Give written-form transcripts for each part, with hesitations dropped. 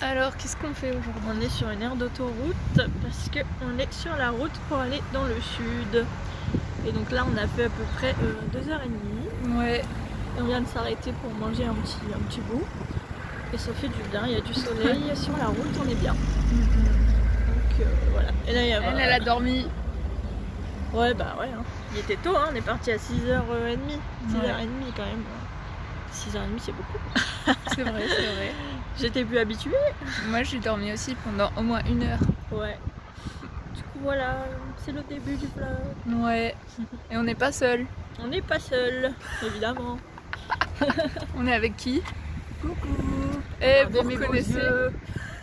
Alors qu'est-ce qu'on fait aujourd'hui? On est sur une aire d'autoroute parce qu'on est sur la route pour aller dans le sud. Et donc là on a fait à peu près 2h30. Ouais. Et on vient de s'arrêter pour manger un petit bout. Et ça fait du bien, il y a du soleil sur la route, on est bien. Donc voilà. Et là, elle a dormi. Ouais bah ouais, hein. Il était tôt, hein. On est parti à 6h30. 6h30 quand même. 6h30 c'est beaucoup. C'est vrai, c'est vrai. J'étais plus habituée. Moi j'ai dormi aussi pendant au moins 1 heure. Ouais. Du coup voilà, c'est le début du vlog. Ouais. Et on n'est pas seul. On n'est pas seul, évidemment. On est avec qui? Coucou. Eh, vous me connaissez?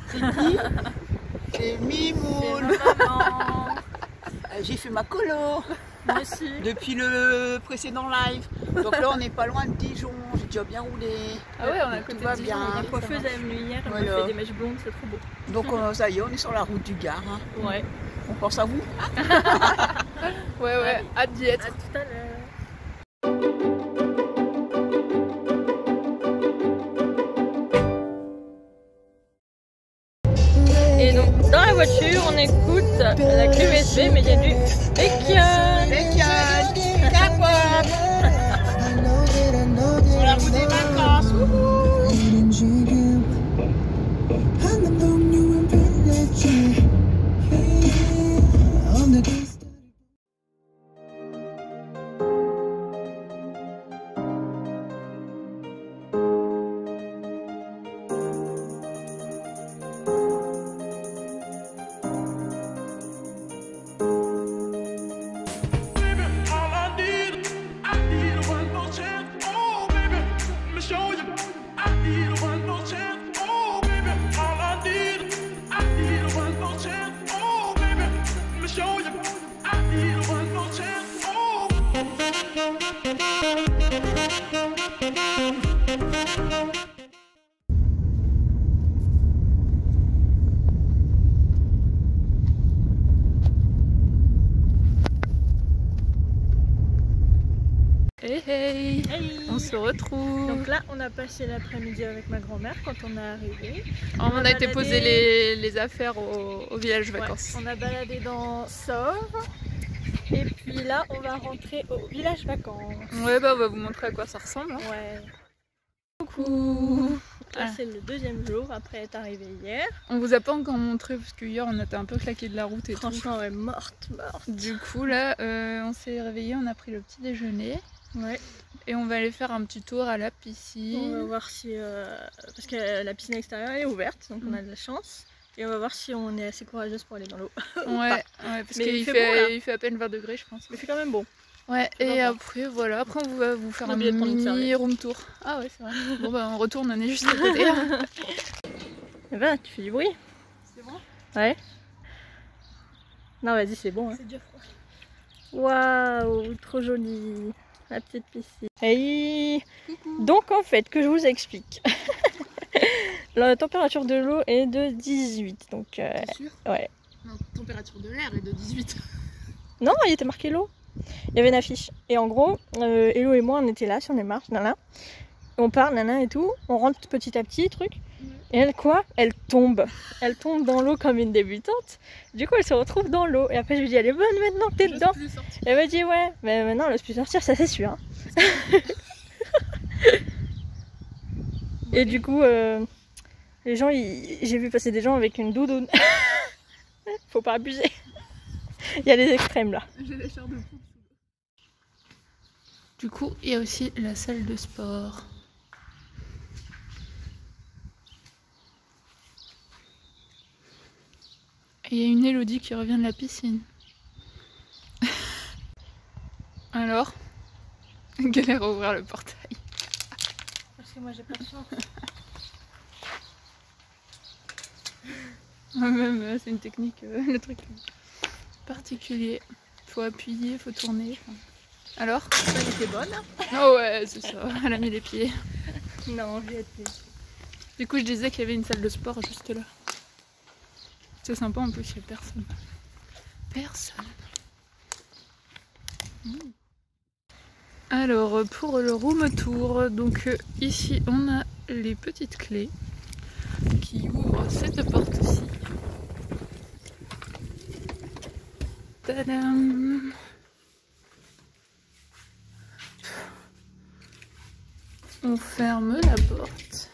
C'est qui? C'est Mimoun. C'est ma maman. J'ai fait ma colo. Moi aussi. Depuis le précédent live. Donc là on n'est pas loin de Dijon, j'ai déjà bien roulé. Ah ouais, on a Tout côté va de bien. La coiffeuse est venue hier, elle m'a fait des mèches blondes, c'est trop beau. Donc ça y est, on est sur la route du Gard. Hein. Ouais. On pense à vous. Ouais, hâte d'y être. À tout à l'heure. Et donc dans la voiture on écoute la clé USB mais il y a du bacon. Sur la route des vacances. Hey, Hey. on se retrouve. Donc là on a passé l'après-midi avec ma grand-mère quand on est arrivé. On a été baladé. poser les affaires au village vacances. Ouais, on a baladé dans Sort. Et puis là on va rentrer au village vacances. Ouais, bah on va vous montrer à quoi ça ressemble. Hein. Ouais. Coucou. Là c'est le deuxième jour après être arrivé hier. On vous a pas encore montré parce que hier on était un peu claqué de la route et tout. Franchement ouais, morte. Du coup là on s'est réveillé, on a pris le petit déjeuner. Ouais. Et on va aller faire un petit tour à la On va piscine. voir si... parce que la piscine extérieure est ouverte, donc on a de la chance. Et on va voir si on est assez courageuse pour aller dans l'eau. Ouais, parce Mais qu'il il fait fait, beau, là. il fait à peine 20 degrés je pense. Mais c'est quand même bon. Ouais, C'est et sympa. après voilà, après on va vous faire un Oublié de prendre une mini serviette. room tour. Ah ouais c'est vrai. Bon bah on retourne, on est juste à côté. Eh ben, tu fais du bruit. C'est bon? Ouais. Non vas-y c'est bon. Hein. C'est dur. Waouh, trop joli. La petite piscine. Hey. Donc en fait, que je vous explique. La température de l'eau est de 18. Donc T'es sûr? ouais. Non, température de l'air est de 18. Non, il était marqué l'eau. Il y avait une affiche. Et en gros, Hello et moi on était là sur les marches, nana. On part, nana et tout. On rentre petit à petit, truc. Et elle quoi? Elle tombe. Elle tombe dans l'eau comme une débutante. Du coup elle se retrouve dans l'eau. Et après je lui dis elle est bonne maintenant que t'es dedans. Elle me dit ouais, mais maintenant elle n'ose plus sortir, ça c'est sûr. Hein. Et du coup, les gens, j'ai vu passer des gens avec une doudoune. Faut pas abuser. Il y a les extrêmes là. J'ai la chair de poule. Du coup, il y a aussi la salle de sport. Et il y a une Elodie qui revient de la piscine. Alors, galère à ouvrir le portail. Parce que moi j'ai pas de chance. Même c'est une technique, le truc particulier. Faut appuyer, faut tourner. Alors? Elle était bonne. Oh ouais, c'est ça, elle a mis les pieds. Non, j'y étais. Du coup, je disais qu'il y avait une salle de sport juste là. C'est sympa, en plus, il n'y a personne. Personne. Alors, pour le room tour, donc ici, on a les petites clés. qui ouvre cette porte-ci. Tadam! On ferme la porte.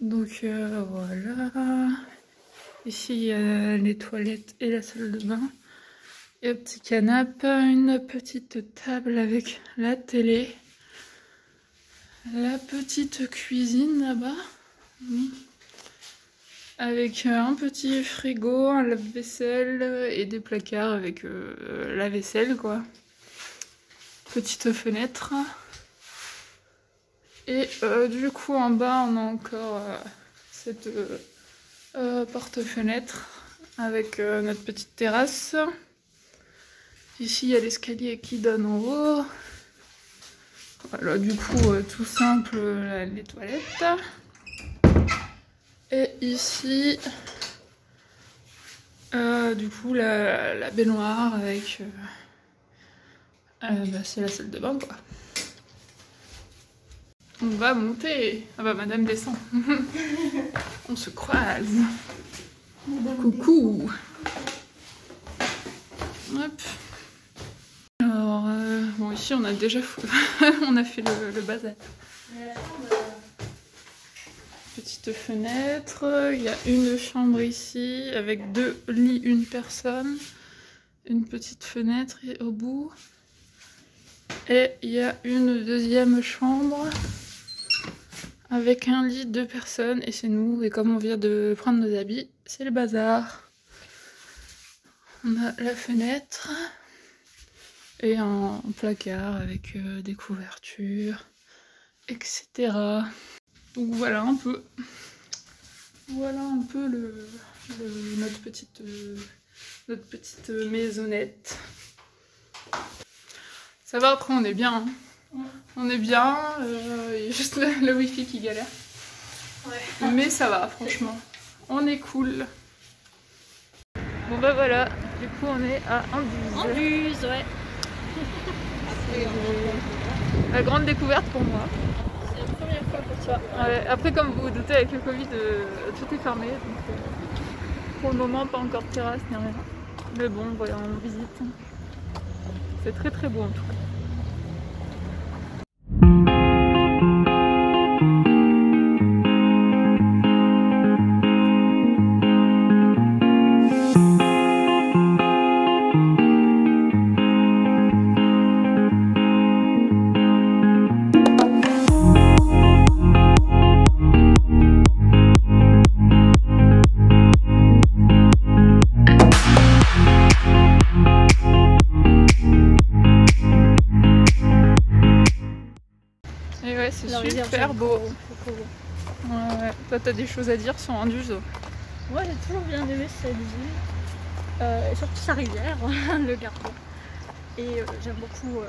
Donc voilà. Ici il y a les toilettes et la salle de bain. Et un petit canapé, une petite table avec la télé. La petite cuisine là-bas. Avec un petit frigo, un lave-vaisselle et des placards avec la vaisselle quoi. Petite fenêtre. Et du coup en bas on a encore cette porte-fenêtre avec notre petite terrasse. Ici il y a l'escalier qui donne en haut. Voilà du coup tout simple les toilettes. Et ici du coup la baignoire avec c'est la salle de bain quoi. On va monter. Ah bah madame descend. On se croise. Coucou. Hop. Alors bon ici on a déjà on a fait le bazar. Petite fenêtre. Il y a une chambre ici avec 2 lits, une personne. Une petite fenêtre au bout. Et il y a une deuxième chambre. Avec un lit, 2 personnes et c'est nous. Et comme on vient de prendre nos habits, c'est le bazar. On a la fenêtre et un placard avec des couvertures, etc. Donc voilà un peu. Voilà un peu notre petite maisonnette. Ça va, après on est bien. Hein. On est bien, il y a juste le wifi qui galère. Ouais. Mais ça va, franchement. On est cool. Bon bah voilà, du coup on est à Anduze. Anduze, ouais. La grande découverte pour moi. C'est la première fois pour toi. Ouais, après comme vous vous doutez avec le Covid, tout est fermé. Donc, pour le moment pas encore de terrasse ni rien. Mais bon, voilà, on visite. C'est très très beau en tout cas. C'est super beau. Ouais, toi t'as des choses à dire sur Anduze? Moi j'ai toujours bien aimé cette ville, et surtout sa rivière, le Gardon. Et j'aime beaucoup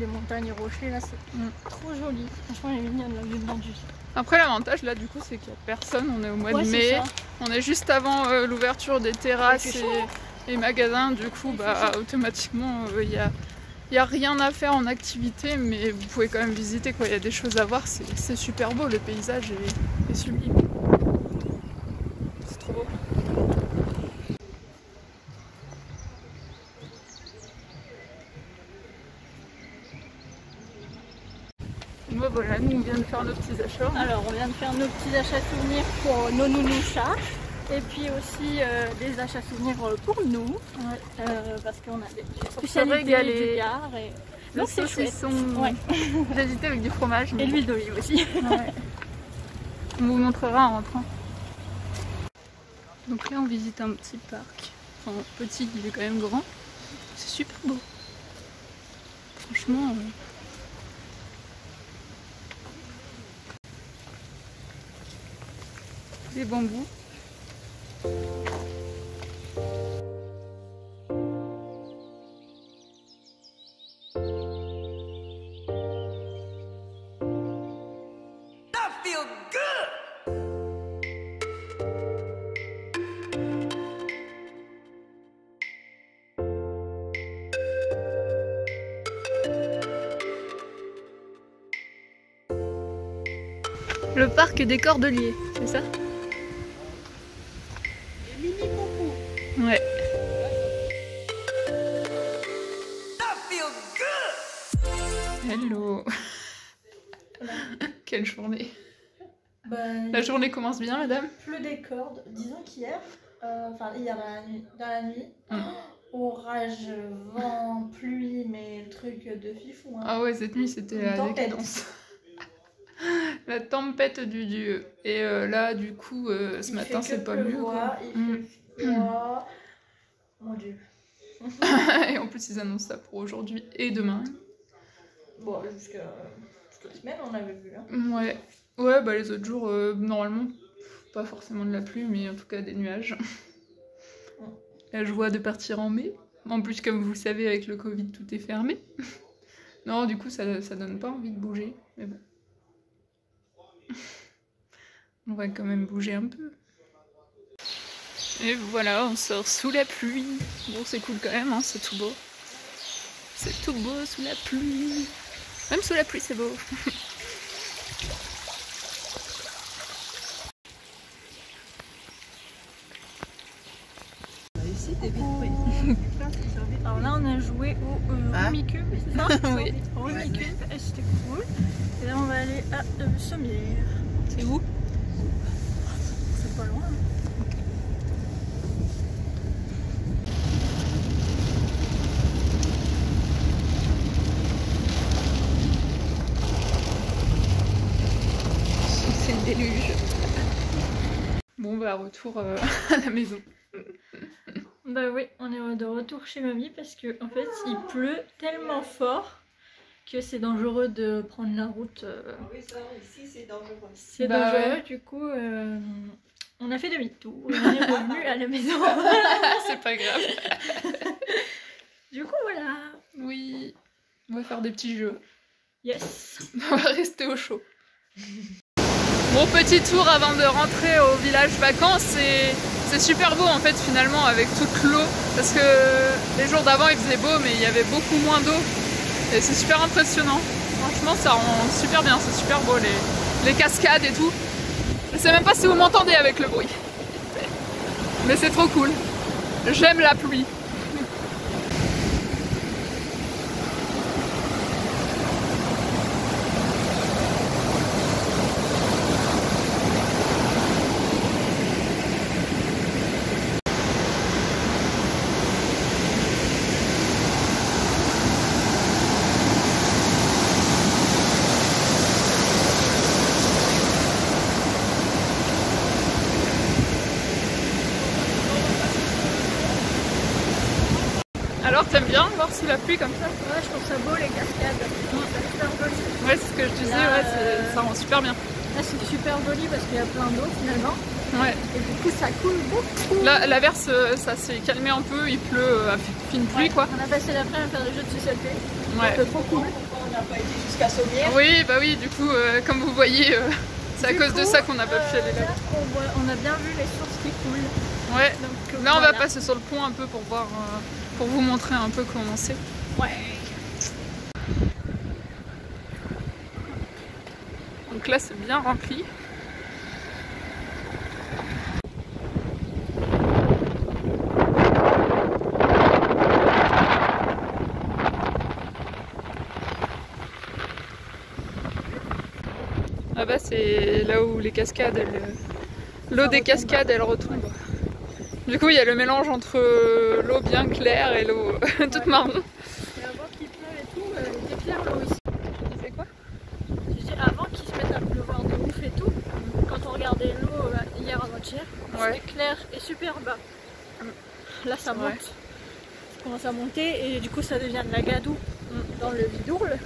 les montagnes et rochers, là c'est trop joli. Franchement elle est mignonne la ville d'Anduze. Après l'avantage là du coup c'est qu'il n'y a personne, on est au mois de mai, on est juste avant l'ouverture des terrasses et magasins, du coup bah automatiquement il n'y a rien à faire en activité, mais vous pouvez quand même visiter quoi, il y a des choses à voir, c'est super beau, le paysage est sublime. C'est trop beau. Bon, voilà, nous on vient de faire nos petits achats. Alors on vient de faire nos petits achats souvenirs pour nos nounous chats. Et puis aussi des achats souvenirs pour nous, ouais. Parce qu'on a des spécialités du Gard. Le saucisson, ouais. J'hésitais avec du fromage. Et l'huile d'olive aussi. Ouais. On vous montrera en rentrant. Donc là on visite un petit parc. Enfin petit, il est quand même grand. C'est super beau. Franchement... Des bambous. Le parc des Cordeliers, C'est ça? Les mini poupous. Ouais. Hello. Quelle journée. La journée commence bien, madame? Pleut des cordes. Disons qu'hier, enfin hier dans la nuit, orage, vent, pluie, mais le truc de fifou. Hein. Ah ouais, cette nuit c'était la décadence. La tempête du dieu. Et là, du coup, ce matin c'est pas mieux. Quoi. Il fait froid. Mon dieu. Et en plus, ils annoncent ça pour aujourd'hui et demain. Bon, jusqu'à la semaine, on avait vu. Hein. Ouais. Ouais, bah les autres jours, normalement, pas forcément de la pluie, mais en tout cas des nuages. La joie de partir en mai. En plus, comme vous le savez, avec le Covid, tout est fermé. Non, du coup, ça donne pas envie de bouger. Mais bon. On va quand même bouger un peu. Et voilà, on sort sous la pluie. Bon, c'est cool quand même, hein, c'est tout beau. C'est tout beau sous la pluie. Même sous la pluie, c'est beau. Alors là, on a joué au Rumicube, c'est ça? Oui. Rumicube, et c'était cool. Et là, on va aller à Sommières. C'est où? C'est pas loin. C'est le déluge. Bon, bah, retour à la maison. Bah oui, on est de retour chez mamie parce que en fait il pleut tellement fort que c'est dangereux de prendre la route. Oui, ça, ici, c'est dangereux. C'est Bah dangereux, ouais. du coup on a fait demi-tour et on est revenu à la maison. C'est pas grave. Du coup voilà. Oui. On va faire des petits jeux. Yes. On va rester au chaud. Bon, petit tour avant de rentrer au village vacances. C'est super beau en fait finalement avec toute l'eau. Parce que les jours d'avant il faisait beau mais il y avait beaucoup moins d'eau. Et c'est super impressionnant. Franchement ça rend super bien, c'est super beau les cascades et tout. Je sais même pas si vous m'entendez avec le bruit. Mais c'est trop cool. J'aime la pluie. Alors t'aimes bien voir sous la pluie comme ça? Ouais, je trouve ça beau les cascades. C'est super joli. Ouais, c'est ce que je disais, Là, ouais, ça rend super bien. Là c'est super joli parce qu'il y a plein d'eau finalement. Ouais. Et du coup ça coule beaucoup. Là, l'averse, ça s'est calmé un peu, il pleut à fine pluie quoi. On a passé l'après-midi à faire des jeux de société. Ouais. C'était trop cool. On n'a pas été jusqu'à Sommières. Oui, bah oui, du coup, comme vous voyez, c'est à cause de ça qu'on n'a pas pu aller là. On a bien vu les sources qui coulent. Ouais. Donc, Là, on va voilà. passer sur le pont un peu pour voir, pour vous montrer un peu comment c'est. Ouais. Donc là, c'est bien rempli. Là-bas, c'est là où les cascades, l'eau des cascades, elle retombe. Du coup, il y a le mélange entre l'eau bien claire et l'eau toute marron. Et avant qu'il pleuve et tout, il était clair l'eau ici. Tu disais quoi? Je dis avant qu'il se mette à pleuvoir de ouf et tout, quand on regardait l'eau hier avant-hier, Ouais. c'était clair et super bas. Là ça monte. Ouais. Ça commence à monter et du coup ça devient de la gadoue dans le Vidourle.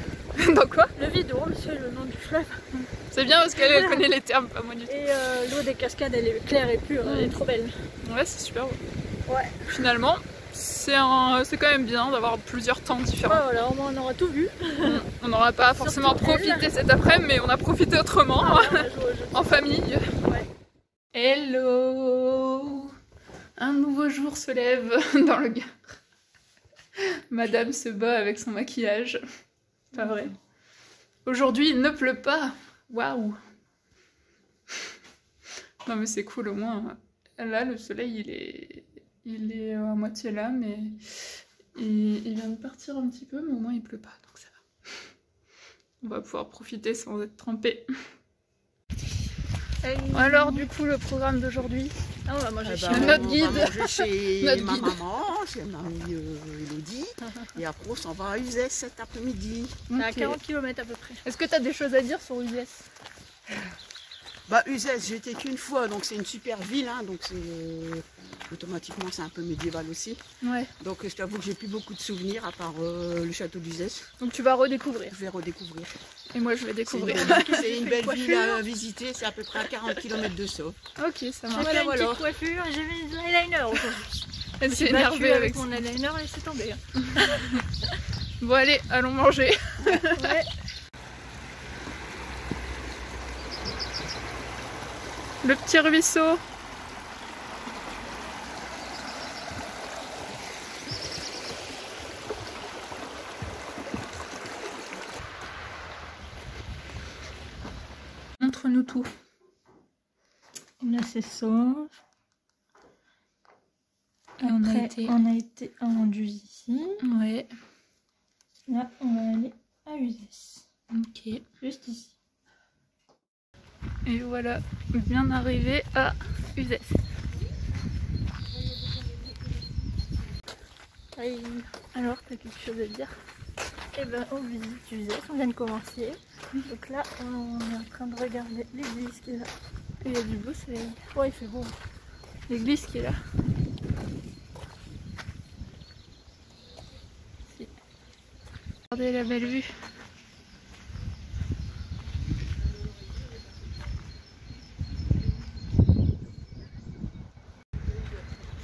Dans quoi? Le Vidourle, c'est le nom du fleuve. C'est bien parce qu'elle connaît les termes, pas moi du tout. Et l'eau des cascades elle est claire et pure, elle est trop belle. Ouais, c'est super beau. Ouais. Finalement, c'est quand même bien d'avoir plusieurs temps différents. Ouais, voilà, au moins on aura tout vu. On n'aura pas forcément Surtout profité elle. cet après-midi, mais on a profité autrement, Ah, on a joué au jeu. en famille. Ouais. Hello! Un nouveau jour se lève dans le Gard. Madame se bat avec son maquillage. Pas vrai. Aujourd'hui, il ne pleut pas. Waouh! Non mais c'est cool au moins. Là le soleil il est à moitié là mais il vient de partir un petit peu mais au moins il pleut pas donc ça va. On va pouvoir profiter sans être trempé. Alors du coup le programme d'aujourd'hui, on va manger chez notre guide. On va manger chez Notre ma guide. maman, chez ma amie Elodie. Et après on s'en va à Uzès cet après-midi. C'est à Ok. 40 km à peu près. Est-ce que tu as des choses à dire sur Uzès? Bah Uzès, j'ai été qu'une fois, donc c'est une super ville, hein, donc c'est automatiquement c'est un peu médiéval aussi. Ouais. Donc je t'avoue que j'ai plus beaucoup de souvenirs à part le château d'Uzès. Donc tu vas redécouvrir. Je vais redécouvrir. Et moi je vais découvrir. C'est une belle ville à visiter, c'est à peu près à 40 km de Sceaux. Ok, ça J'ai marche. fait une voilà. petite coiffure et j'ai mis de l'eyeliner aujourd'hui. Elle s'est J'ai battu énervée avec ça. mon eyeliner, laissez tomber. Bon allez, allons manger. Ouais. Le petit ruisseau. Montre-nous tout. Là c'est sauge. On a Après, été- on a été à Anduze ici. Ouais. Là, on va aller à Uzès. Ok. Juste ici. Et voilà, bien arrivé à Uzès. Alors, t'as quelque chose à dire? Et ben, on visite Uzès, on vient de commencer. Donc là, on est en train de regarder l'église qui est là. Il y a du beau soleil. Ouais, il fait beau. L'église qui est là. Si. Regardez la belle vue.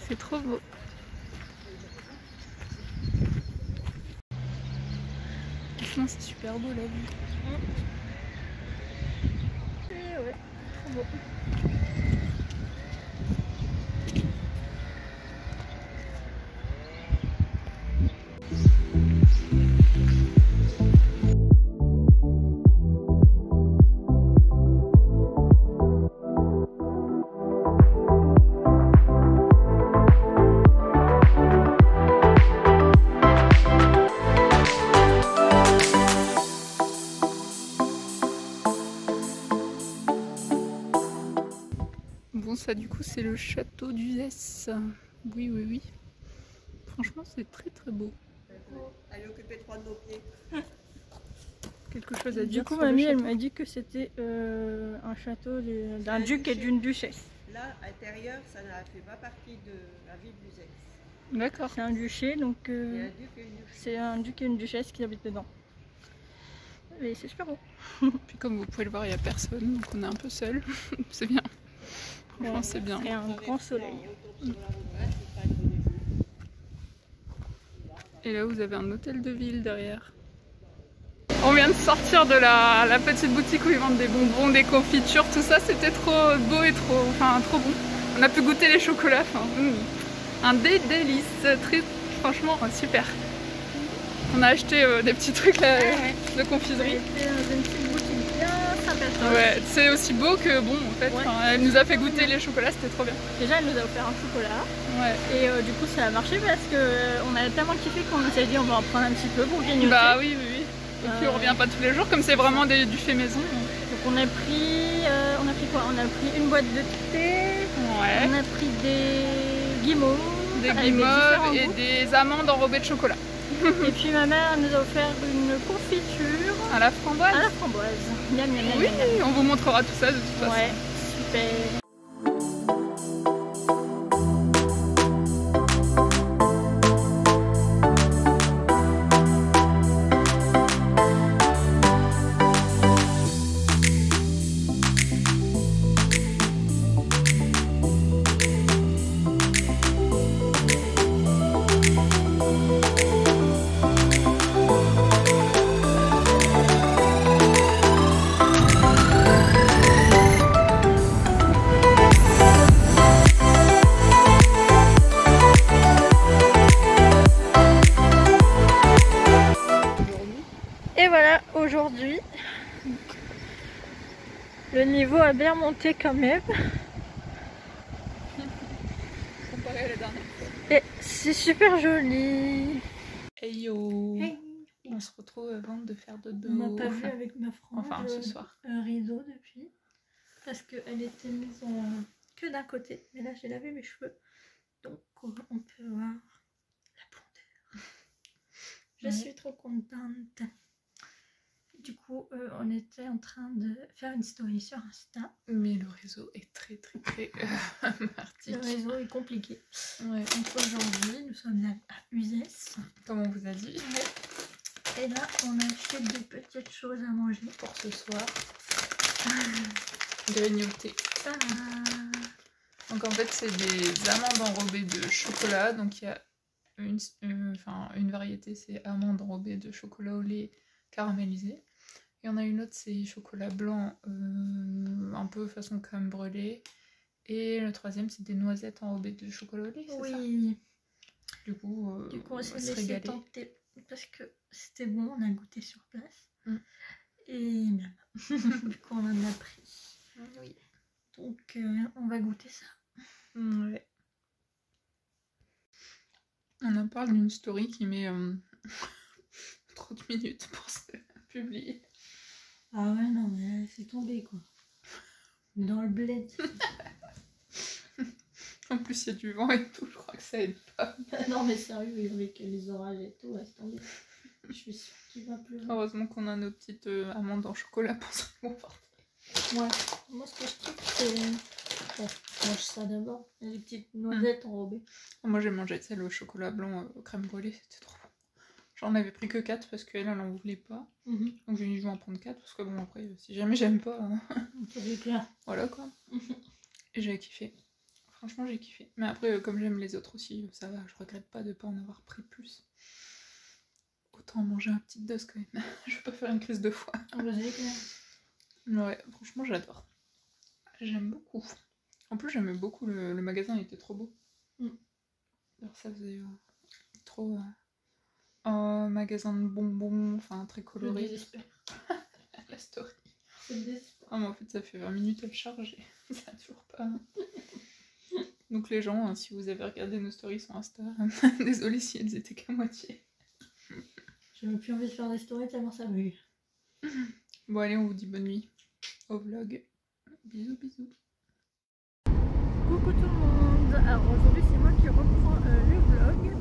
C'est trop beau. Franchement, c'est super beau la vue. Et ouais, trop beau. Bon, ça du coup, c'est le château d'Uzès. Oui, oui, oui. Franchement, c'est très très beau. Allez occuper 3 de nos pieds. Quelque chose à dire Du coup, sur le mamie, elle château? m'a dit que c'était un château d'un duc et d'une duchesse. Là, à l'intérieur, ça ne fait pas partie de la ville d'Uzès. D'accord. C'est un duché, donc Il y a un duc et une duchesse. c'est un duc et une duchesse qui habitent dedans. Et c'est super beau. Puis comme vous pouvez le voir, il n'y a personne, donc on est un peu seul. C'est bien. Franchement, Ouais. c'est bien. Et un grand soleil. Et là, vous avez un hôtel de ville derrière. On vient de sortir de la petite boutique où ils vendent des bonbons, des confitures, tout ça. C'était trop beau et trop bon. On a pu goûter les chocolats. Un délice. Très, franchement, super. On a acheté des petits trucs là, de confiserie. C'était dans une petite boutique bien sympathique. Ouais, c'est aussi beau que bon en fait. Ouais. Enfin, elle nous a fait goûter les chocolats, c'était trop bien. Déjà, elle nous a offert un chocolat. Ouais. Et du coup, ça a marché parce qu'on a tellement kiffé qu'on s'est dit on va en prendre un petit peu pour grignoter. Bah oui, oui, oui. Et puis on revient pas tous les jours, comme c'est vraiment du fait maison. Donc on a pris quoi? On a pris une boîte de thé, Ouais. on a pris des guimauves, Des avec guimauves différents et goûts. des amandes enrobées de chocolat. Et puis ma mère nous a offert une confiture À la framboise. à la framboise. Miam, miam, miam, Oui, miam, miam. on vous montrera tout ça de toute façon. Ouais, super. Et voilà, aujourd'hui, le niveau a bien monté quand même. Et c'est super joli. Hey yo. Hey. On se retrouve avant de faire dodo. On m'a pas vu avec ma frange Enfin, ce soir. rideau depuis. Parce qu'elle était mise que d'un côté. Mais là, j'ai lavé mes cheveux. Donc, on peut voir la blondeur. Je suis trop contente. Du coup, on était en train de faire une story sur Insta. Mais le réseau est très martique. Le réseau est compliqué. Ouais. Donc aujourd'hui, nous sommes à Uzès. Comme on vous a dit. Et là, on a acheté des petites choses à manger. Pour ce soir. Grignoter. Donc en fait, c'est des amandes enrobées de chocolat. Donc il y a une variété, c'est amandes enrobées de chocolat au lait caramélisé. Il y en a une autre, c'est chocolat blanc, un peu façon crème brûlée. Et le troisième, c'est des noisettes enrobées de chocolat au lait, c'est ça? Oui. Du coup, on va s'est se laissé régaler. tenter parce que c'était bon, on a goûté sur place. Et bien, du coup, on en a pris. Oui. Donc, on va goûter ça. Ouais. On en parle d'une story qui met 30 minutes pour se publier. Ah ouais, non, mais c'est tombé quoi. Dans le bled. En plus, il y a du vent et tout, je crois que ça aide pas. Non, mais sérieux, avec les orages et tout, laisse tomber. Je suis sûre qu'il va pleuvoir. Heureusement qu'on a nos petites amandes en chocolat pour se conforter. Ouais, moi ce que je trouve c'est... Bon, je mange ça d'abord. Les petites noisettes enrobées. Moi j'ai mangé celle au chocolat blanc crème brûlée, c'était trop bon. J'en avais pris que 4 parce qu'elle en voulait pas. Donc j'ai dû en prendre 4 parce que bon après si jamais j'aime pas, voilà quoi. Et j'ai kiffé. Franchement j'ai kiffé. Mais après comme j'aime les autres aussi, ça va, je regrette pas de pas en avoir pris plus. Autant en manger une petite dose quand même. Je vais pas faire une crise de foie. Ouais, franchement j'adore. J'aime beaucoup. En plus j'aimais beaucoup le magasin, il était trop beau. Alors ça faisait trop un magasin de bonbons, enfin très coloré. La story. Ah mais en fait ça fait 20 minutes elle charge et ça a toujours pas. Donc les gens, si vous avez regardé nos stories sur Insta, désolée si elles étaient qu'à moitié. J'avais plus envie de faire des stories tellement ça me... Bon allez, on vous dit bonne nuit au vlog. Bisous bisous. Coucou tout le monde. Alors aujourd'hui c'est moi qui reprends le vlog.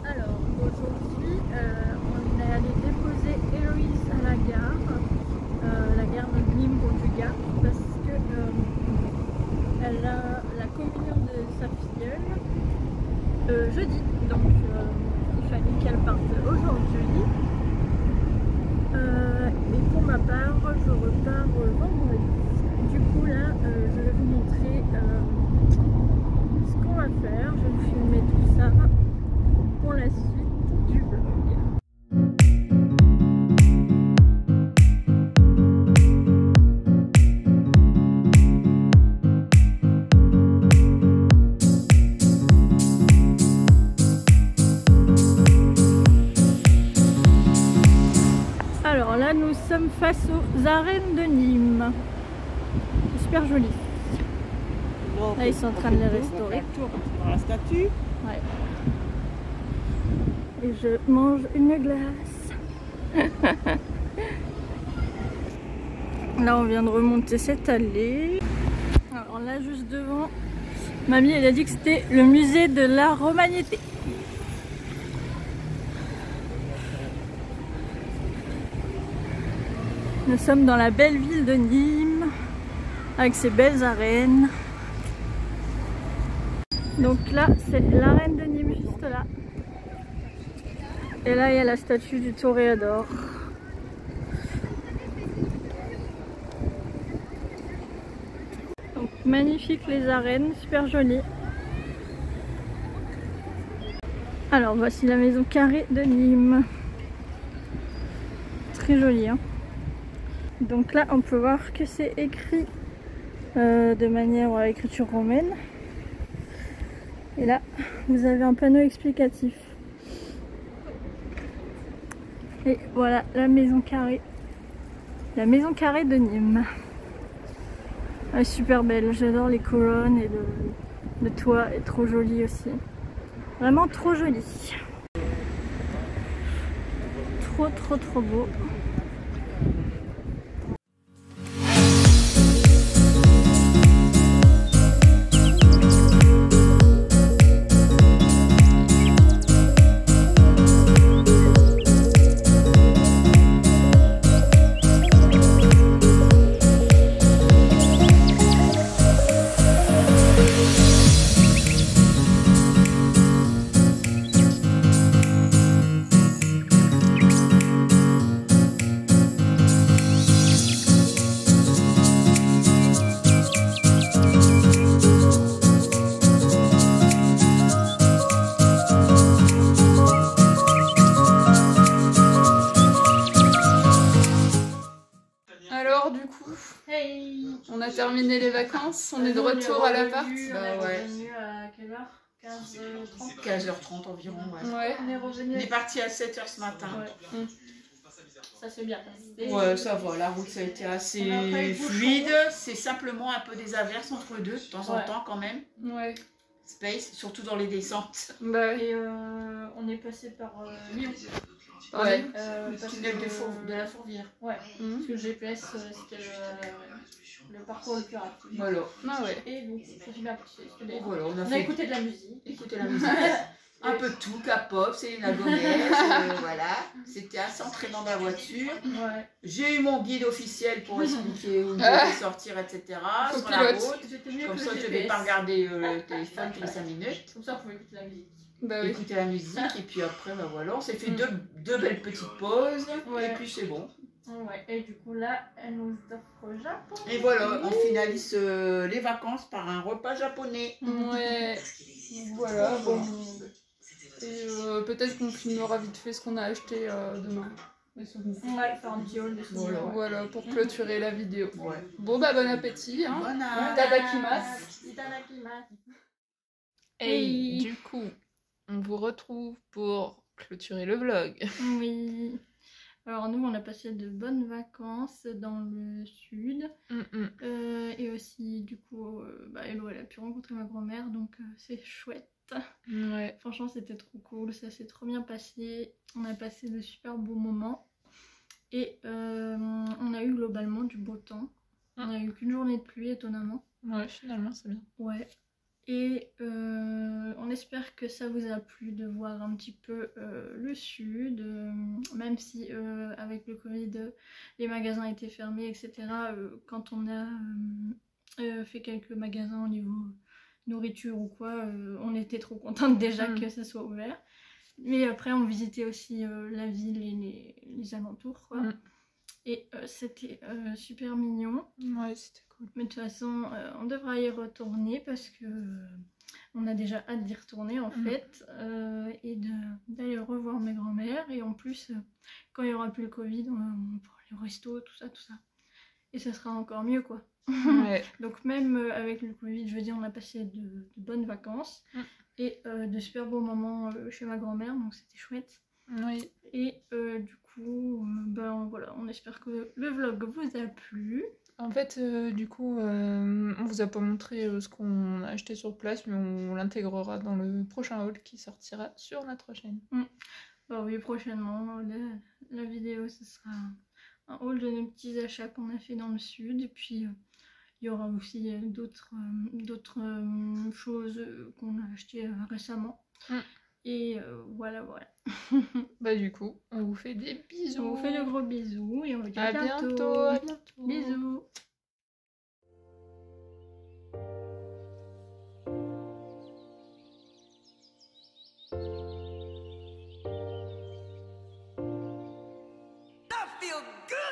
Alors aujourd'hui on est allé déposer Héloïse à la gare de Nîmes du Gard parce que elle a la communion de sa filleule jeudi, donc il fallait qu'elle parte aujourd'hui. Et pour ma part je repars vendredi. Du coup là je vais vous montrer ce qu'on va faire. Je vais vous filmer tout ça pour la suite du vlog. Alors là nous sommes face aux arènes de Nîmes. C'est super joli. Là ils sont en train de les restaurer. Dans la statue. Ouais. Et je mange une glace. Là on vient de remonter cette allée. Alors là juste devant, mamie elle a dit que c'était le musée de la Romanité. Nous sommes dans la belle ville de Nîmes avec ses belles arènes. Donc là c'est l'arène de Nîmes juste là. Et là il y a la statue du toréador. Donc magnifique les arènes, super jolies. Alors voici la maison carrée de Nîmes. Très jolie hein. Donc là on peut voir que c'est écrit de manière à écriture romaine. Et là vous avez un panneau explicatif. Et voilà la maison carrée. La maison carrée de Nîmes. Elle est super belle, j'adore les colonnes et le toit est trop joli aussi. Vraiment trop joli. Trop beau. Alors du coup, on a terminé les vacances, on est de retour à l'appart. Bah ouais. Revenu à quelle heure 15h30. 15h30 environ, ouais. Ouais. On est revenu. On est parti à 7h ce matin. Ouais. Ça s'est bien passé. Ouais, ça va, la route ça a été assez On a pas eu de bouchon. fluide. C'est simplement un peu des averses entre deux, de temps en Ouais. temps quand même. Ouais. Space, surtout dans les descentes. Bah ouais. Et on est passé par Lyon. Ouais. Le Tunnel de la Fourvière. Ouais. Mhm. Parce que le GPS c'était le parcours le plus rapide. Voilà. Ah ouais. Et donc ça s'est bien passé. C'était Et bien. voilà, on a On a fait écouté de la musique. écouter la musique. Un peu de tout, K-pop, Selena Gomez, voilà. C'était assez entraînant dans la voiture. Ouais. J'ai eu mon guide officiel pour expliquer où je devais sortir, etc. sur la Copilote. route. C'était mieux Comme que ça, le je ne GPS. vais pas regarder le téléphone tous les 5 minutes. Comme ça, on pouvait écouter la musique. Bah oui. Écouter la musique, et puis après, bah voilà, on s'est fait deux belles petites pauses, Ouais. et puis c'est bon. Ouais. Et du coup là, elle nous offre Japon. Et voilà, on finalise les vacances par un repas japonais. Ouais. Voilà, bon. Et peut-être qu'on filmera vite fait ce qu'on a acheté demain. On va faire un petit haul de souvenirs. Voilà. Voilà, pour clôturer la vidéo. Ouais. Bon bah bon appétit, hein. Bon Tadakimasu. Itadakimasu. Et du coup, on vous retrouve pour clôturer le vlog. Oui. Alors nous, on a passé de bonnes vacances dans le sud. Et aussi, du coup, Hello, elle a pu rencontrer ma grand-mère, donc c'est chouette. Ouais. Franchement, c'était trop cool, ça s'est trop bien passé. On a passé de super beaux moments. Et on a eu globalement du beau temps. On a eu qu'une journée de pluie, étonnamment. Ouais, finalement, c'est bien. Ouais. Et on espère que ça vous a plu de voir un petit peu le sud, même si avec le Covid, les magasins étaient fermés, etc. Quand on a fait quelques magasins au niveau nourriture ou quoi, on était trop contente déjà que ça soit ouvert. Mais après, on visitait aussi la ville et les alentours, quoi. Et c'était super mignon. Ouais, c'était cool. Mais de toute façon, on devra y retourner parce que on a déjà hâte d'y retourner en fait, et d'aller revoir mes grands-mères. Et en plus, quand il y aura plus le Covid, on pourra aller au resto, tout ça. Et ça sera encore mieux, quoi. Ouais. Donc même avec le Covid, je veux dire, on a passé de bonnes vacances et de super beaux moments chez ma grand-mère, donc c'était chouette. Oui. Et du coup, voilà, on espère que le vlog vous a plu. En fait, du coup, on vous a pas montré ce qu'on a acheté sur place, mais on l'intégrera dans le prochain haul qui sortira sur notre chaîne. Bah oui, prochainement, la vidéo, ce sera un haul de nos petits achats qu'on a fait dans le sud. Et puis, il y aura aussi d'autres choses qu'on a achetées récemment. Et voilà. Bah du coup, on vous fait des bisous. On vous fait de gros bisous et on vous dit À bientôt. Bisous. I feel good.